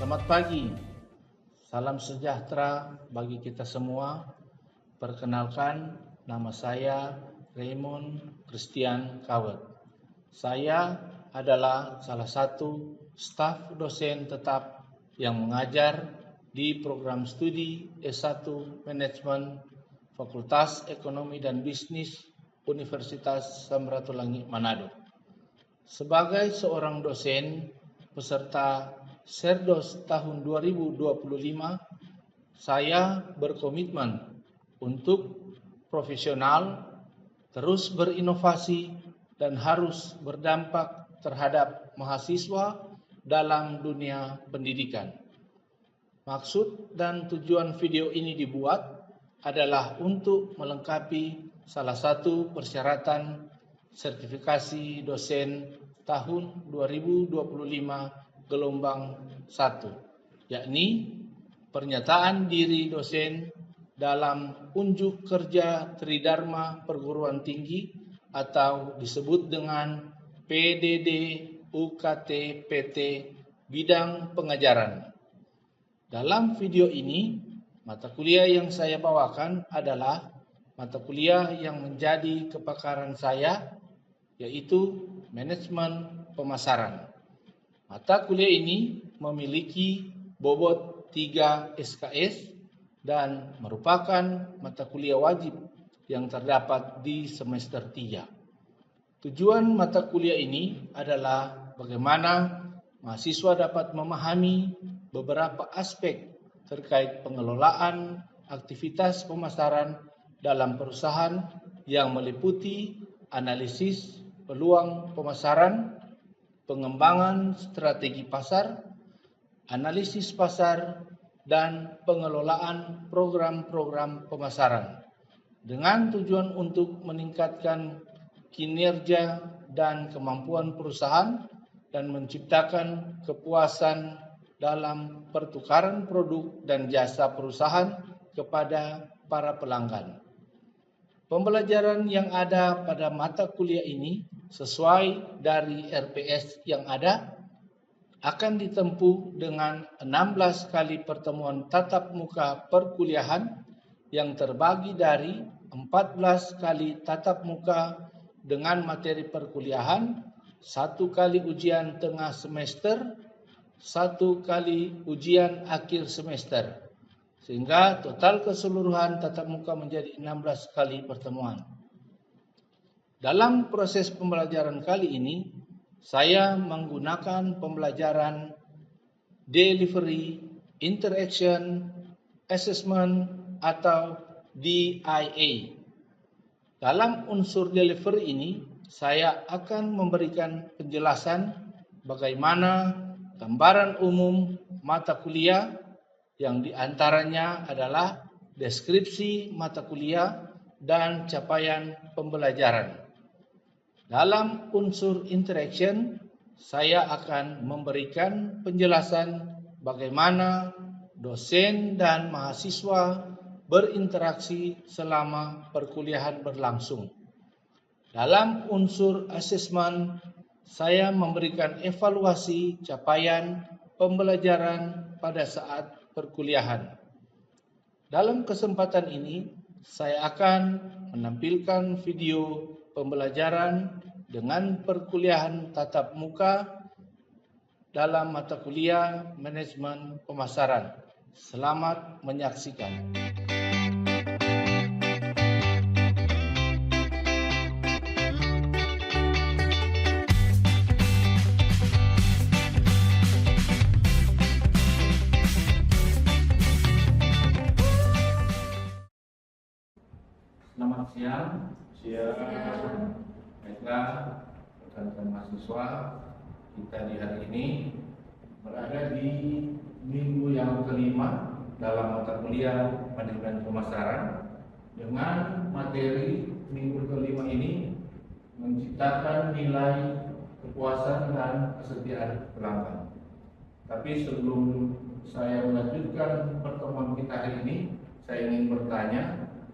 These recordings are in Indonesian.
Selamat pagi, salam sejahtera bagi kita semua. Perkenalkan, nama saya Raymond Christian Kawet. Saya adalah salah satu staf dosen tetap yang mengajar di program studi S1 Manajemen Fakultas Ekonomi dan Bisnis Universitas Samratulangi Manado. Sebagai seorang dosen peserta Serdos tahun 2025, saya berkomitmen untuk profesional, terus berinovasi, dan harus berdampak terhadap mahasiswa dalam dunia pendidikan. Maksud dan tujuan video ini dibuat adalah untuk melengkapi salah satu persyaratan sertifikasi dosen tahun 2025 gelombang 1, yakni pernyataan diri dosen dalam unjuk kerja Tridharma Perguruan Tinggi atau disebut dengan PDD UKT PT bidang pengajaran. Dalam video ini, mata kuliah yang saya bawakan adalah mata kuliah yang menjadi kepakaran saya, yaitu manajemen pemasaran. Mata kuliah ini memiliki bobot 3 SKS dan merupakan mata kuliah wajib yang terdapat di semester 3. Tujuan mata kuliah ini adalah bagaimana mahasiswa dapat memahami beberapa aspek terkait pengelolaan aktivitas pemasaran dalam perusahaan yang meliputi analisis peluang pemasaran, pengembangan strategi pasar, analisis pasar, dan pengelolaan program-program pemasaran dengan tujuan untuk meningkatkan kinerja dan kemampuan perusahaan dan menciptakan kepuasan dalam pertukaran produk dan jasa perusahaan kepada para pelanggan. Pembelajaran yang ada pada mata kuliah ini sesuai dari RPS yang ada akan ditempuh dengan 16 kali pertemuan tatap muka perkuliahan yang terbagi dari 14 kali tatap muka dengan materi perkuliahan, 1 kali ujian tengah semester, 1 kali ujian akhir semester, sehingga total keseluruhan tatap muka menjadi 16 kali pertemuan. Dalam proses pembelajaran kali ini, saya menggunakan pembelajaran Delivery, Interaction, Assessment atau DIA. Dalam unsur delivery ini, saya akan memberikan penjelasan bagaimana gambaran umum mata kuliah yang diantaranya adalah deskripsi mata kuliah dan capaian pembelajaran. Dalam unsur interaction, saya akan memberikan penjelasan bagaimana dosen dan mahasiswa berinteraksi selama perkuliahan berlangsung. Dalam unsur assessment, saya memberikan evaluasi capaian pembelajaran pada saat perkuliahan. Dalam kesempatan ini, saya akan menampilkan video pembelajaran dengan perkuliahan tatap muka dalam mata kuliah manajemen pemasaran. Selamat menyaksikan. Selamat siang. Baiklah, rekan-rekan mahasiswa, kita di hari ini berada di minggu yang kelima dalam mata kuliah manajemen pemasaran dengan materi minggu kelima ini menciptakan nilai kepuasan dan kesetiaan pelanggan. Tapi sebelum saya melanjutkan pertemuan kita hari ini, saya ingin bertanya,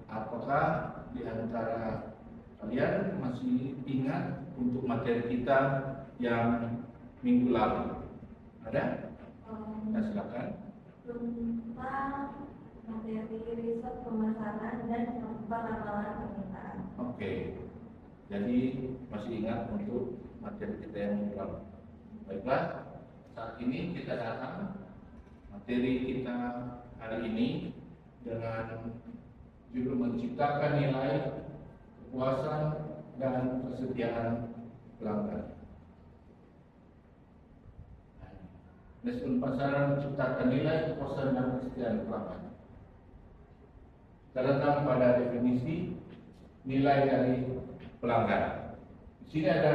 apakah di antara kalian masih ingat untuk materi kita yang minggu lalu? Ada? Ya, silakan. Tentang materi riset pemasaran dan penerapan permintaan. Oke. Jadi masih ingat untuk materi kita yang pertama. Baiklah, saat ini kita datang materi kita hari ini dengan judul menciptakan nilai kepuasan dan kesetiaan pelanggan. Manajemen pasaran menciptakan nilai kepuasan dan kesetiaan pelanggan. Kita datang pada definisi nilai dari pelanggan. Di sini ada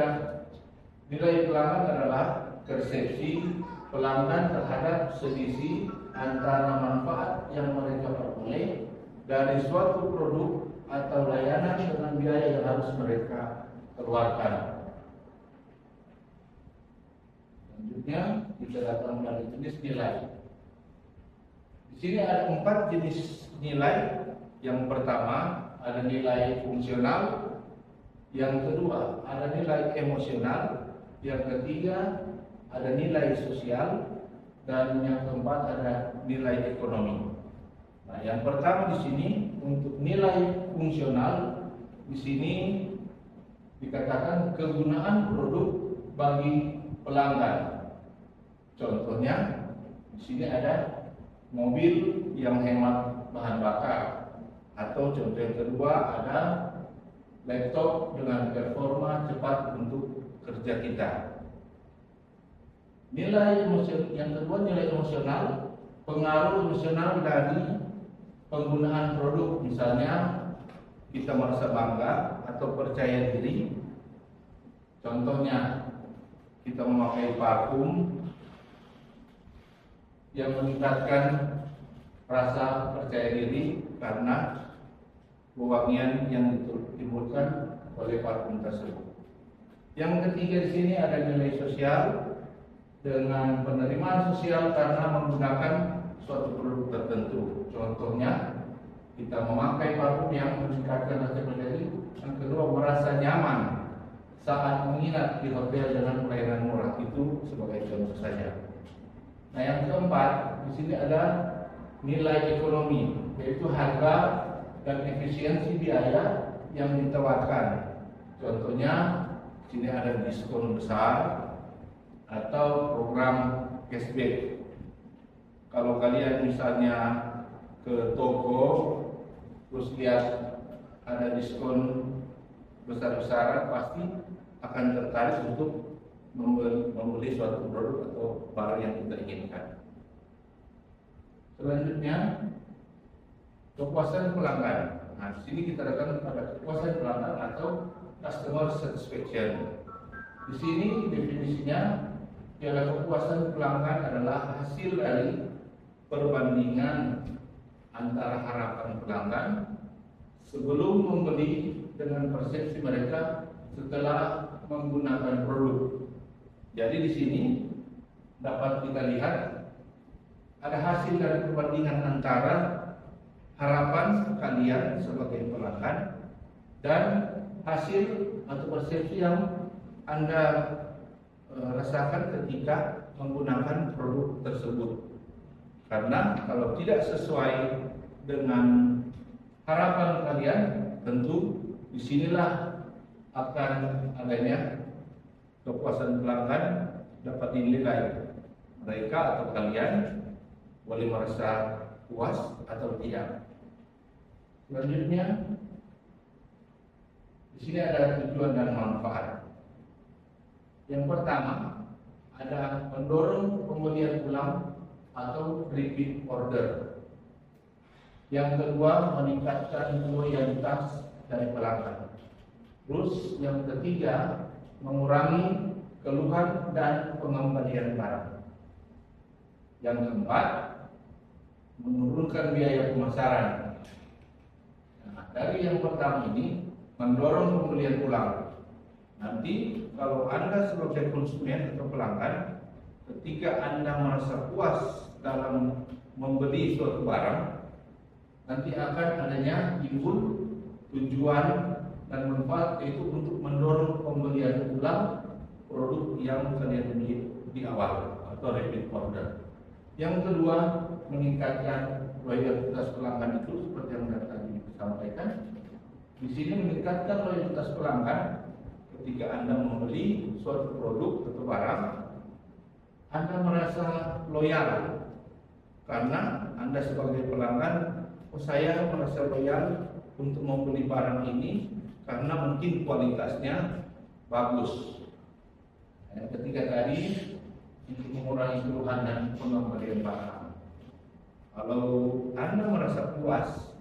nilai pelanggan adalah persepsi pelanggan terhadap selisih antara manfaat yang mereka peroleh dari suatu produk atau layanan dengan biaya yang harus mereka keluarkan. Selanjutnya kita datang dari jenis nilai. Di sini ada 4 jenis nilai. Yang pertama ada nilai fungsional, yang kedua ada nilai emosional, yang ketiga ada nilai sosial, dan yang keempat ada nilai ekonomi. Nah, yang pertama di sini untuk nilai fungsional, di sini dikatakan kegunaan produk bagi pelanggan. Contohnya di sini ada mobil yang hemat bahan bakar, atau contoh yang kedua ada laptop dengan performa cepat untuk kerja kita. Nilai emosional, yang kedua nilai emosional, pengaruh emosional dari penggunaan produk. Misalnya kita merasa bangga atau percaya diri. Contohnya kita memakai parfum yang meningkatkan rasa percaya diri karena wewangian yang ditimbulkan oleh parfum tersebut. Yang ketiga di sini ada nilai sosial dengan penerimaan sosial karena menggunakan suatu produk tertentu. Contohnya kita memakai parfum yang meningkatkan rasa percaya diri. Yang kedua merasa nyaman saat menginap di hotel dengan pelayanan murah, itu sebagai contoh saja. Nah, yang keempat di sini ada nilai ekonomi, yaitu harga dan efisiensi biaya yang ditawarkan. Contohnya di sini ada diskon besar atau program cashback. Kalau kalian misalnya ke toko terus lihat ada diskon besar-besaran, pasti akan tertarik untuk membeli suatu produk atau barang yang kita inginkan. Selanjutnya kepuasan pelanggan. Nah, di sini kita datang pada kepuasan pelanggan atau customer satisfaction. Di sini definisinya ialah kepuasan pelanggan adalah hasil dari perbandingan antara harapan pelanggan sebelum membeli dengan persepsi mereka setelah menggunakan produk. Jadi di sini dapat kita lihat ada hasil dari perbandingan antara harapan kalian sebagai pelanggan dan hasil atau persepsi yang Anda rasakan ketika menggunakan produk tersebut. Karena kalau tidak sesuai dengan harapan kalian, tentu disinilah akan adanya kepuasan pelanggan dapat dinilai. Mereka atau kalian boleh merasa puas atau tidak. Selanjutnya, di sini ada tujuan dan manfaat. Yang pertama ada mendorong pembelian ulang atau repeat order. Yang kedua meningkatkan loyalitas dari pelanggan. Terus yang ketiga mengurangi keluhan dan pengembalian barang. Yang keempat menurunkan biaya pemasaran. Nah, dari yang pertama ini mendorong pembelian ulang. Nanti kalau Anda sebagai konsumen atau pelanggan, ketika Anda merasa puas dalam membeli suatu barang, nanti akan adanya timbul tujuan dan manfaat, yaitu untuk mendorong pembelian ulang produk yang kalian beli di awal atau repeat order. Yang kedua, meningkatkan loyalitas pelanggan itu seperti yang tadi disampaikan. Di sini meningkatkan loyalitas pelanggan ketika Anda membeli suatu produk atau barang, Anda merasa loyal karena Anda sebagai pelanggan, oh saya merasa loyal untuk membeli barang ini karena mungkin kualitasnya bagus. Ketika tadi untuk mengurangi keluhan dan pengembalian barang. Kalau Anda merasa puas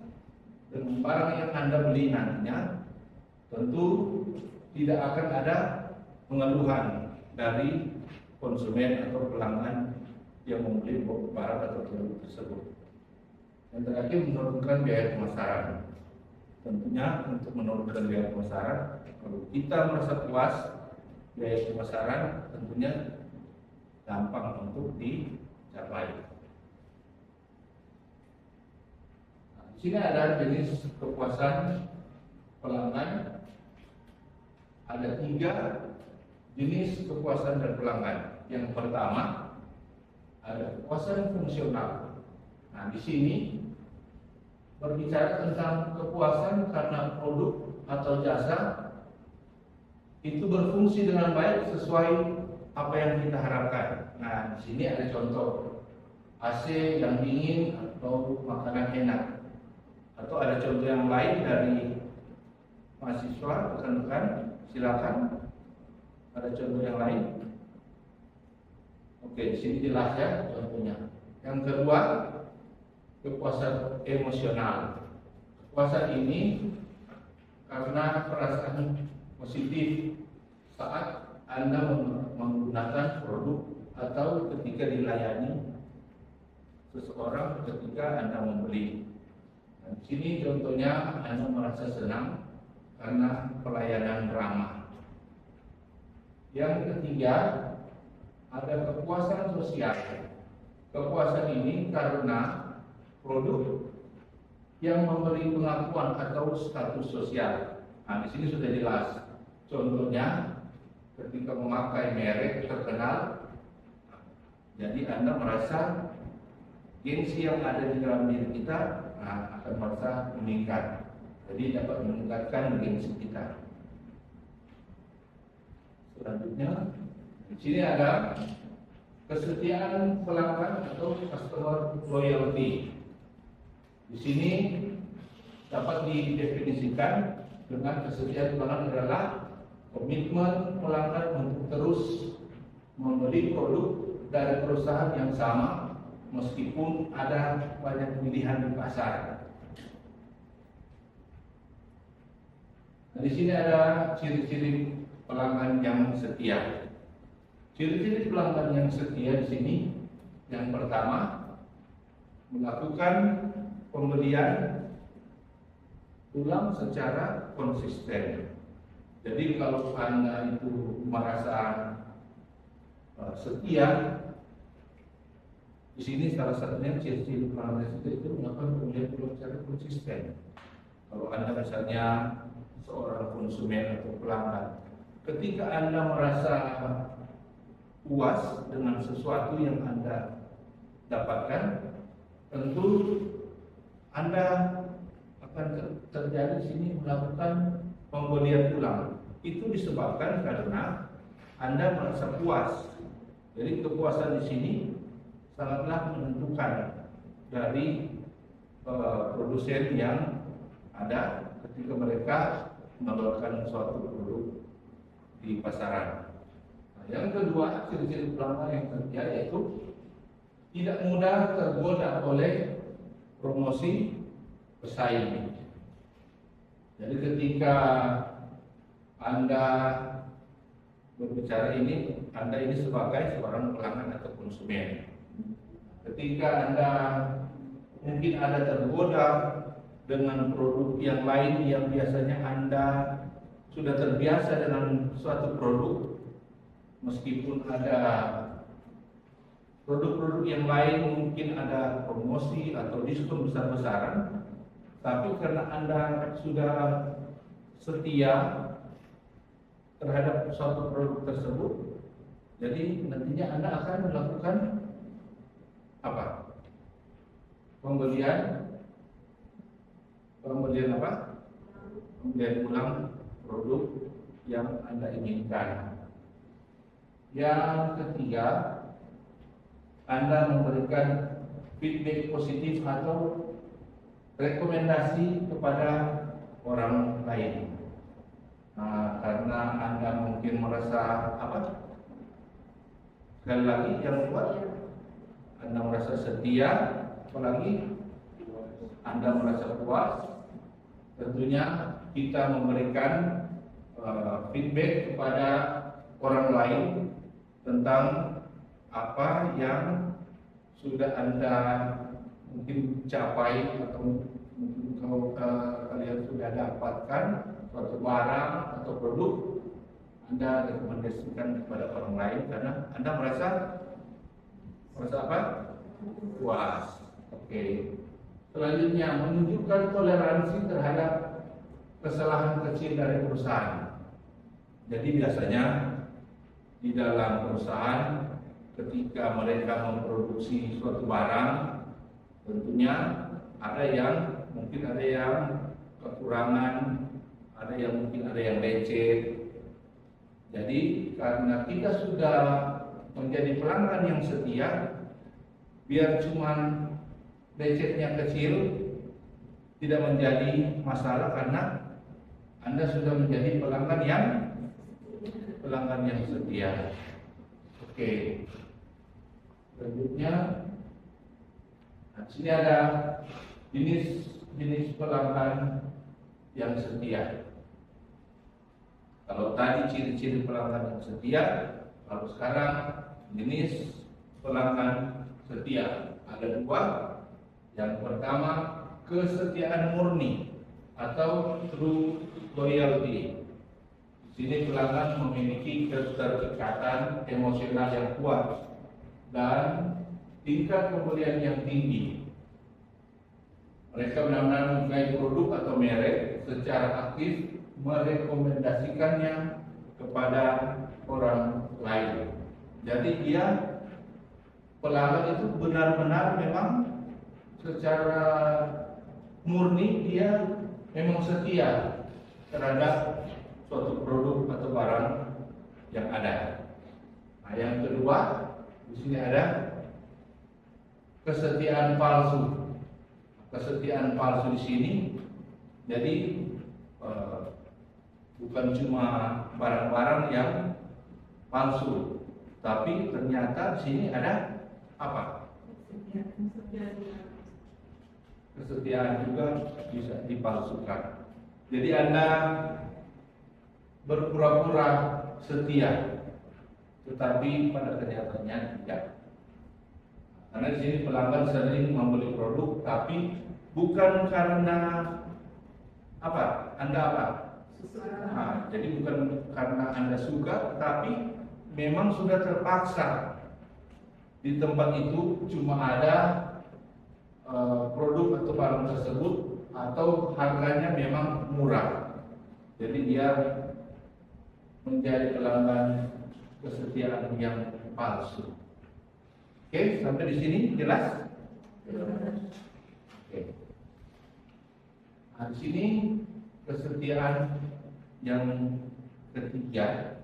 dengan barang yang Anda beli nantinya, tentu tidak akan ada pengeluhan dari konsumen atau pelanggan yang membeli barang atau produk tersebut. Yang terakhir, menurunkan biaya pemasaran. Tentunya untuk menurunkan biaya pemasaran, kalau kita merasa puas, biaya pemasaran tentunya gampang untuk dicapai. Nah, di sini ada jenis kepuasan pelanggan. Ada 3 jenis kepuasan dari pelanggan. Yang pertama, ada kepuasan fungsional. Nah, di sini berbicara tentang kepuasan karena produk atau jasa itu berfungsi dengan baik sesuai apa yang kita harapkan. Nah, di sini ada contoh AC yang dingin atau makanan enak. Atau ada contoh yang lain dari mahasiswa, rekan-rekan, silakan. Ada contoh yang lain? Oke, di sini jelas ya contohnya. Yang kedua, kepuasan emosional. Kepuasan ini karena perasaan positif saat Anda menggunakan produk atau ketika dilayani seseorang ketika Anda membeli. Nah, di sini contohnya Anda merasa senang karena pelayanan ramah. Yang ketiga, ada kepuasan sosial. Kepuasan ini karena produk yang memberi pengakuan atau status sosial. Nah, di sini sudah jelas. Contohnya, ketika memakai merek terkenal, jadi Anda merasa gengsi yang ada di dalam diri kita akan merasa meningkat. Jadi dapat meningkatkan gengsi kita. Selanjutnya, di sini ada kesetiaan pelanggan atau customer loyalty. Di sini dapat didefinisikan dengan kesetiaan pelanggan adalah komitmen pelanggan untuk terus membeli produk dari perusahaan yang sama meskipun ada banyak pilihan di pasar. Nah, di sini ada ciri-ciri pelanggan yang setia. Ciri-ciri pelanggan yang setia di sini, yang pertama, melakukan pembelian ulang secara konsisten. Jadi kalau Anda itu merasa setia, di sini salah satunya ciri-ciri pelanggan setia itu melakukan pembelian ulang secara konsisten. Kalau Anda misalnya seorang konsumen atau pelanggan, ketika Anda merasa puas dengan sesuatu yang Anda dapatkan, tentu Anda akan terjadi di sini melakukan pembelian ulang. Itu disebabkan karena Anda merasa puas. Jadi kepuasan di sini sangatlah menentukan dari produsen yang ada ketika mereka mengeluarkan suatu produk di pasaran. Nah, yang kedua, ciri-ciri pelanggan yang setia yaitu tidak mudah tergoda oleh promosi pesaing. Jadi ketika Anda berbicara ini, Anda ini sebagai seorang pelanggan atau konsumen. Ketika Anda mungkin ada tergoda dengan produk yang lain yang biasanya Anda sudah terbiasa dengan suatu produk, meskipun ada produk-produk yang lain mungkin ada promosi atau diskon besar-besaran, tapi karena Anda sudah setia terhadap suatu produk tersebut, jadi nantinya Anda akan melakukan apa? Pembelian apa? Pembelian ulang produk yang Anda inginkan. Yang ketiga, Anda memberikan feedback positif atau rekomendasi kepada orang lain. Nah, karena Anda mungkin merasa apa? Sekali lagi yang kedua, Anda merasa setia, apalagi Anda merasa puas. Tentunya kita memberikan feedback kepada orang lain tentang apa yang sudah Anda mungkin capai atau mungkin kalau kalian sudah dapatkan suatu barang atau produk, Anda rekomendasikan kepada orang lain karena Anda merasa apa? Puas. Oke. Selanjutnya, menunjukkan toleransi terhadap kesalahan kecil dari perusahaan. Jadi biasanya di dalam perusahaan ketika mereka memproduksi suatu barang, tentunya ada yang mungkin ada yang kekurangan, ada yang mungkin ada yang lecet. Jadi karena kita sudah menjadi pelanggan yang setia, biar cuman lecetnya kecil tidak menjadi masalah karena Anda sudah menjadi pelanggan yang setia. Oke. Selanjutnya, nah, sini ada jenis pelanggan yang setia. Kalau tadi ciri-ciri pelanggan yang setia, kalau sekarang jenis pelanggan setia ada dua. Yang pertama, kesetiaan murni atau true loyalty. Di sini pelanggan memiliki keterikatan emosional yang kuat dan tingkat pembelian yang tinggi. Mereka benar-benar menyukai produk atau merek, secara aktif merekomendasikannya kepada orang lain. Jadi dia pelanggan itu benar-benar memang secara murni dia memang setia terhadap suatu produk atau barang yang ada. Nah, yang kedua, di sini ada kesetiaan palsu. Kesetiaan palsu di sini, jadi bukan cuma barang-barang yang palsu, tapi ternyata di sini ada apa? Kesetiaan juga bisa dipalsukan. Jadi Anda berpura-pura setia, tetapi pada kenyataannya tidak. Karena di sini pelanggan sering membeli produk, tapi bukan karena apa? Anda apa? Nah, jadi bukan karena Anda suka, tapi memang sudah terpaksa. Di tempat itu cuma ada produk atau barang tersebut atau harganya memang murah. Jadi dia menjadi pelanggan kesetiaan yang palsu. Oke, sampai di sini jelas? Oke. Nah, di sini kesetiaan yang ketiga,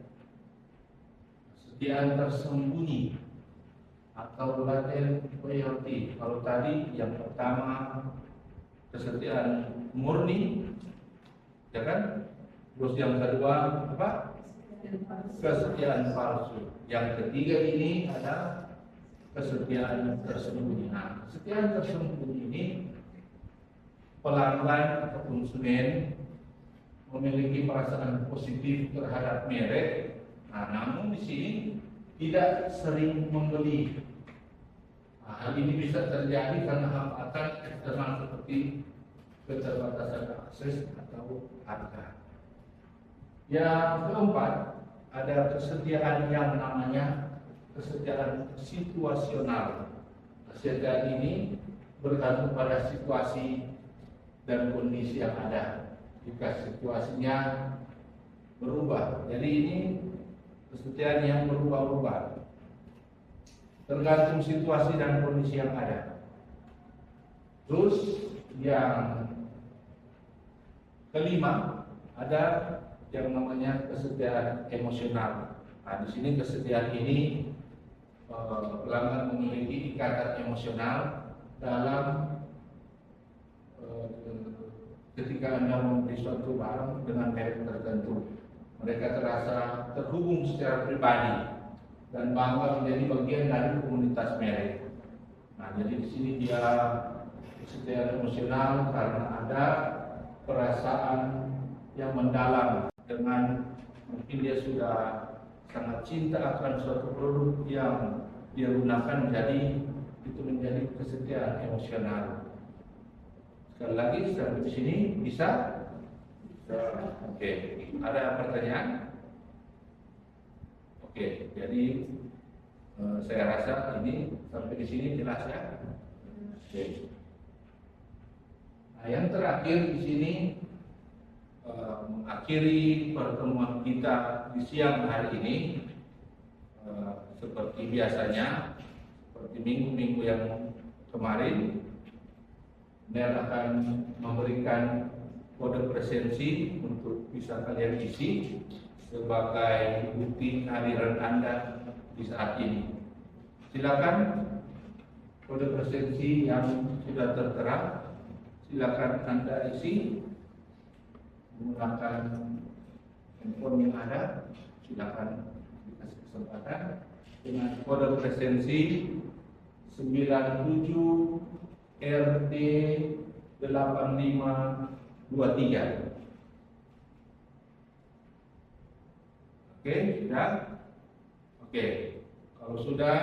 kesetiaan tersembunyi atau latent loyalty. Kalau tadi yang pertama kesetiaan murni, ya kan? Terus yang kedua apa? Kesetiaan palsu. Yang ketiga ini ada kesetiaan tersembunyi. Nah, kesetiaan tersembunyi ini pelanggan atau konsumen memiliki perasaan positif terhadap merek. Nah, namun di sini tidak sering membeli. Nah, hal ini bisa terjadi karena hambatan eksternal seperti keterbatasan akses atau harga. Yang keempat, ada kesetiaan yang namanya kesetiaan situasional. Kesetiaan ini bergantung pada situasi dan kondisi yang ada. Jika situasinya berubah, jadi ini kesetiaan yang berubah-ubah. tergantung situasi dan kondisi yang ada. Terus yang kelima ada yang namanya kesetiaan emosional. Nah, di sini kesetiaan ini pelanggan memiliki ikatan emosional dalam ketika Anda membeli suatu barang dengan merek tertentu. Mereka terasa terhubung secara pribadi dan bangga menjadi bagian dari komunitas merek. Nah, jadi di sini dia kesetiaan emosional karena ada perasaan yang mendalam dengan mungkin dia sudah sangat cinta akan suatu produk yang dia gunakan, jadi itu menjadi kesetiaan emosional. Sekali lagi sampai di sini bisa? Oke. Ada pertanyaan? Oke, jadi saya rasa ini sampai di sini jelas ya. Oke. Nah, yang terakhir di sini mengakhiri pertemuan kita di siang hari ini seperti biasanya, seperti minggu-minggu yang kemarin, Nel akan memberikan kode presensi untuk bisa kalian isi sebagai bukti kehadiran Anda di saat ini. Silakan kode presensi yang sudah tertera, silakan Anda isi menggunakan handphone yang ada. Silakan dikasih kesempatan dengan kode presensi 97 RD 8523. Oke, sudah? Oke, kalau sudah,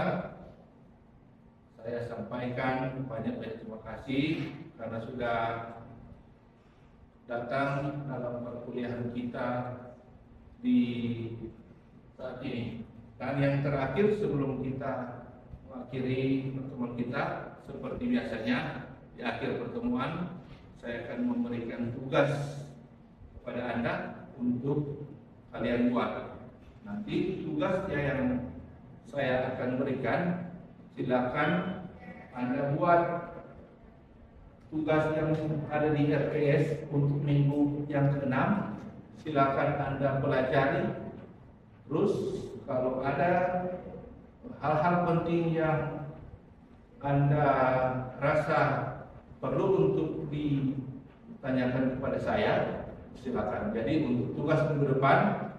saya sampaikan banyak terima kasih karena sudah datang dalam perkuliahan kita di saat ini. Dan yang terakhir sebelum kita mengakhiri pertemuan kita, seperti biasanya di akhir pertemuan saya akan memberikan tugas kepada Anda untuk kalian buat. Nanti tugasnya yang saya akan berikan, silakan Anda buat tugas yang ada di RPS untuk minggu yang ke-6. Silakan Anda pelajari. Terus kalau ada hal-hal penting yang Anda rasa perlu untuk ditanyakan kepada saya, silakan. Jadi untuk tugas minggu depan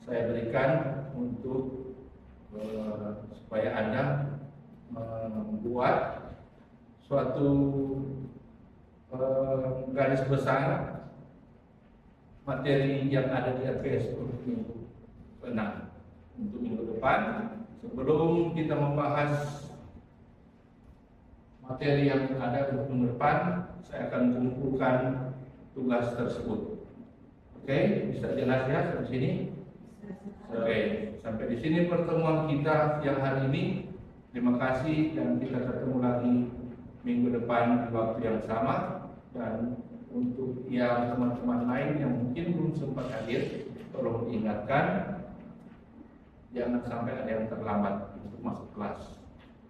saya berikan untuk supaya Anda membuat suatu garis besar materi yang ada di RPS untuk minggu ke-6. Untuk minggu depan, sebelum kita membahas materi yang ada untuk minggu depan, saya akan kumpulkan tugas tersebut. Oke, bisa jelas ya sampai sini? Oke, sampai di sini pertemuan kita yang hari ini. Terima kasih dan kita ketemu lagi minggu depan di waktu yang sama. Dan untuk yang teman-teman lain yang mungkin belum sempat hadir, tolong diingatkan jangan sampai ada yang terlambat untuk masuk kelas.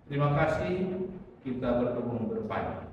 Terima kasih, kita bertemu minggu depan.